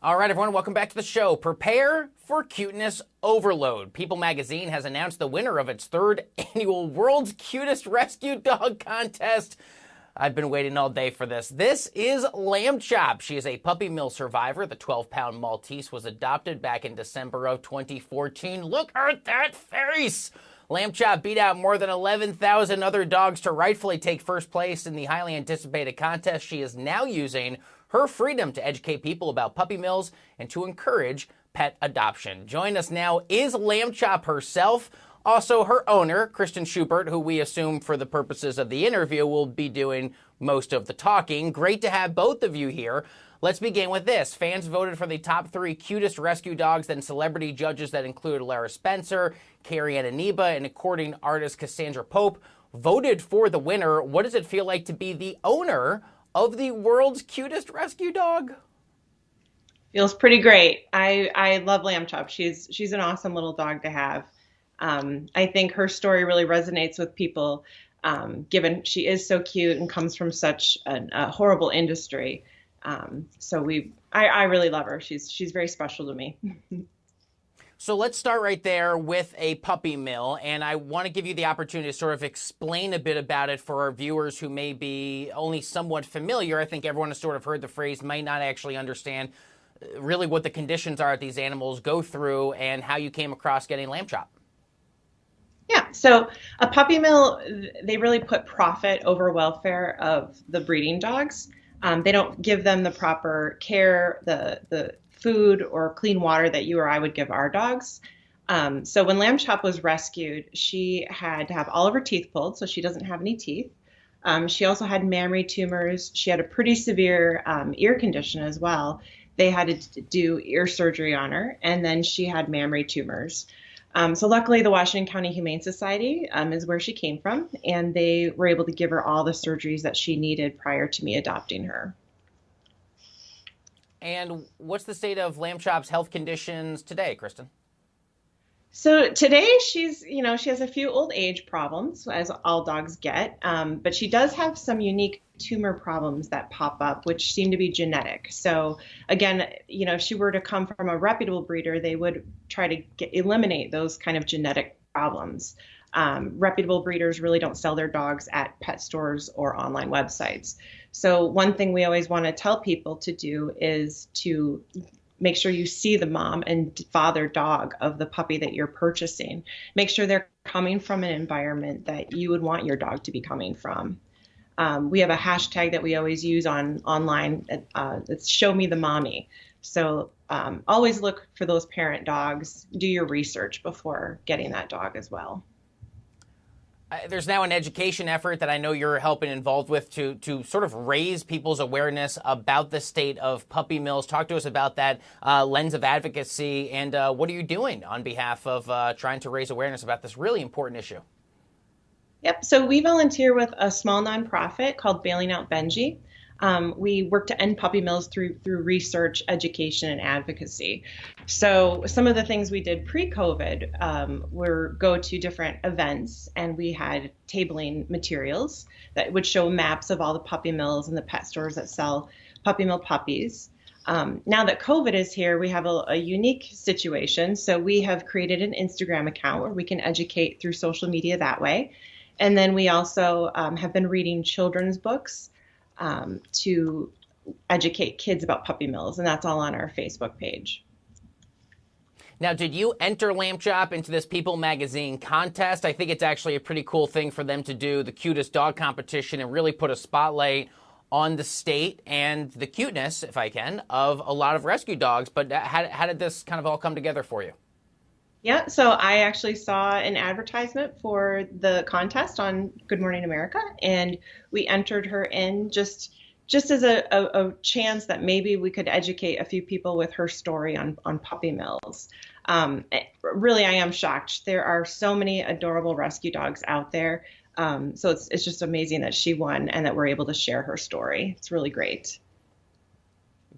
All right, everyone, welcome back to the show. Prepare for cuteness overload. People magazine has announced the winner of its third annual World's Cutest Rescue Dog Contest. I've been waiting all day for this. This is Lamb Chop. She is a puppy mill survivor. The 12-pound Maltese was adopted back in December of 2014. Look at that face! Lamb Chop beat out more than 11,000 other dogs to rightfully take first place in the highly anticipated contest. She is now using her freedom to educate people about puppy mills and to encourage pet adoption. Join us now is Lamb Chop herself, also her owner, Kristen Schubert, who we assume for the purposes of the interview will be doing most of the talking. Great to have both of you here. Let's begin with this. Fans voted for the top 3 cutest rescue dogs, then celebrity judges that included Lara Spencer, Carrie Ann Aniba, and recording artist Cassandra Pope voted for the winner. What does it feel like to be the owner of the world's cutest rescue dog? Feels pretty great. I love Lamb Chop. She's an awesome little dog to have. I think her story really resonates with people, given she is so cute and comes from such a horrible industry. I really love her. She's very special to me. So let's start right there with a puppy mill, and I want to give you the opportunity to sort of explain a bit about it for our viewers who may be only somewhat familiar. I think everyone has sort of heard the phrase, might not actually understand really what the conditions are that these animals go through and how you came across getting Lamb Chop. Yeah, so a puppy mill, they really put profit over welfare of the breeding dogs. They don't give them the proper care, the food or clean water that you or I would give our dogs. So when Lamb Chop was rescued, she had to have all of her teeth pulled, so she doesn't have any teeth. She also had mammary tumors. She had a pretty severe ear condition as well. They had to do ear surgery on her, and then she had mammary tumors. So luckily, the Washington County Humane Society is where she came from, and they were able to give her all the surgeries that she needed prior to me adopting her. And what's the state of Lamb Chop's health conditions today, Kristen? So today she has a few old age problems, as all dogs get, but she does have some unique tumor problems that pop up, which seem to be genetic. So again, if she were to come from a reputable breeder, they would try to eliminate those kind of genetic problems. Reputable breeders really don't sell their dogs at pet stores or online websites. So one thing we always want to tell people to do is to make sure you see the mom and father dog of the puppy that you're purchasing. Make sure they're coming from an environment that you would want your dog to be coming from. We have a hashtag that we always use online. It's show me the mommy. So always look for those parent dogs. Do your research before getting that dog as well. There's now an education effort that I know you're helping involved with to sort of raise people's awareness about the state of puppy mills. Talk to us about that lens of advocacy, and what are you doing on behalf of trying to raise awareness about this really important issue? Yep. So we volunteer with a small nonprofit called Bailing Out Benji. We work to end puppy mills through research, education, and advocacy. So some of the things we did pre-COVID were go to different events, and we had tabling materials that would show maps of all the puppy mills and the pet stores that sell puppy mill puppies. Now that COVID is here, we have a unique situation. So we have created an Instagram account where we can educate through social media that way. And then we also have been reading children's books to educate kids about puppy mills, and that's all on our Facebook page. Now, did you enter Lamb Chop into this People magazine contest? I think it's actually a pretty cool thing for them to do, the cutest dog competition, and really put a spotlight on the state and the cuteness, if I can, of a lot of rescue dogs. But how did this kind of all come together for you? Yeah, so I actually saw an advertisement for the contest on Good Morning America, and we entered her in just as a chance that maybe we could educate a few people with her story on puppy mills. Really, I am shocked. There are so many adorable rescue dogs out there. So it's just amazing that she won and that we're able to share her story. It's really great.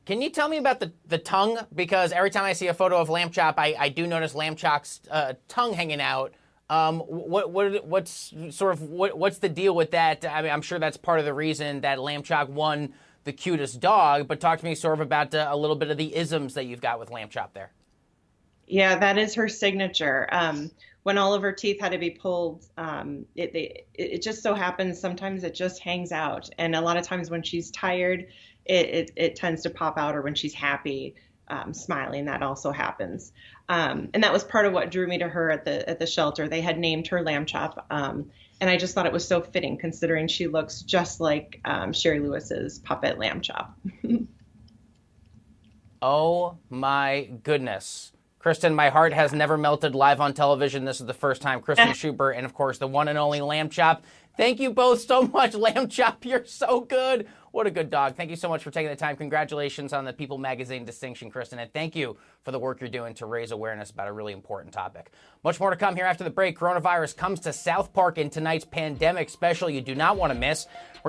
Can you tell me about the tongue? Because every time I see a photo of Lamb Chop, I do notice Lamb Chop's tongue hanging out. What's the deal with that? I mean, I'm sure that's part of the reason that Lamb Chop won the cutest dog, but talk to me sort of about a little bit of the isms that you've got with Lamb Chop there. Yeah, that is her signature. When all of her teeth had to be pulled, it just so happens sometimes it just hangs out, and a lot of times when she's tired, it tends to pop out, or when she's happy, smiling, that also happens. And that was part of what drew me to her at the shelter. They had named her Lamb Chop, and I just thought it was so fitting considering she looks just like Sherry Lewis's puppet Lamb Chop. Oh my goodness. Kristen, my heart has never melted live on television. This is the first time. Kristen Schubert and, of course, the one and only Lamb Chop. Thank you both so much. Lamb Chop, you're so good. What a good dog. Thank you so much for taking the time. Congratulations on the People Magazine distinction, Kristen, and thank you for the work you're doing to raise awareness about a really important topic. Much more to come here after the break. Coronavirus comes to South Park in tonight's pandemic special you do not want to miss.